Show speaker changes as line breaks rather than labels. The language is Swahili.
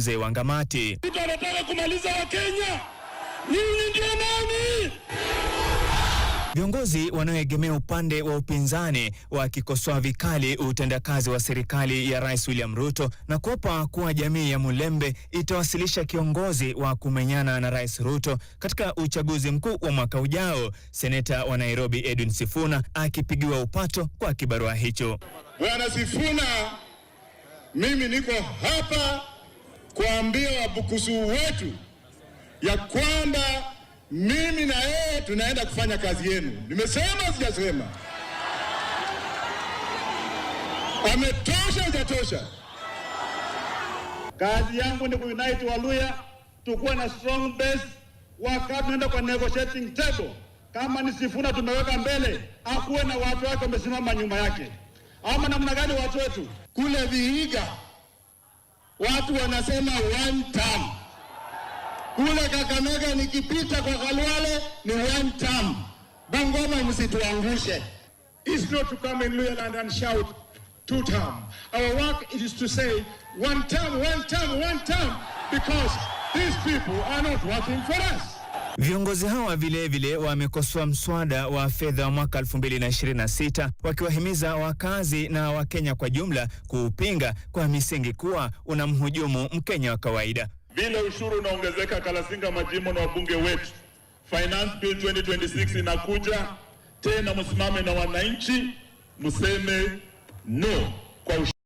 mzee Wangamati.
Tunataka kumaliza Wakenya. Nyinyi ndio nani?
Viongozi wanaoegemea upande wa upinzani wakikosoa vikali utendakazi wa serikali ya Rais William Ruto na kuapa kuwa jamii ya Mulembe itawasilisha kiongozi wa kumenyana na Rais Ruto katika uchaguzi mkuu wa mwaka ujao. Seneta wa Nairobi Edwin Sifuna akipigiwa upato kwa kibarua hicho.
Bwana Sifuna, mimi niko hapa kuambia wabukusu wetu ya kwamba mimi na yeye tunaenda kufanya kazi yenu. Nimesema sijasema? Ametosha hajatosha? Kazi yangu ni kuunite Waluya, tukuwe na strong base wakati tunaenda kwa negotiating table. Kama ni Sifuna tumeweka mbele, akuwe na watu wake wamesimama nyuma yake. Ama namna gani watu wetu? Kule Vihiga watu wanasema one term. Kule Kakamega nikipita kwa Khalwale ni one term. Bungoma msituangushe.
It's not to come in Luyaland and shout two term. Our work is to say one term, one term, one term, because these people are not working for us.
Viongozi hawa vile wamekosoa mswada wa fedha wa mwaka 2026 wakiwahimiza wakazi na Wakenya kwa jumla kuupinga kwa misingi kuwa unamhujumu Mkenya wa kawaida.
Vile ushuru unaongezeka Kalasinga, majimbo na wabunge wetu, Finance Bill 2026 inakuja tena, msimame na wananchi, mseme no kwa ushuru.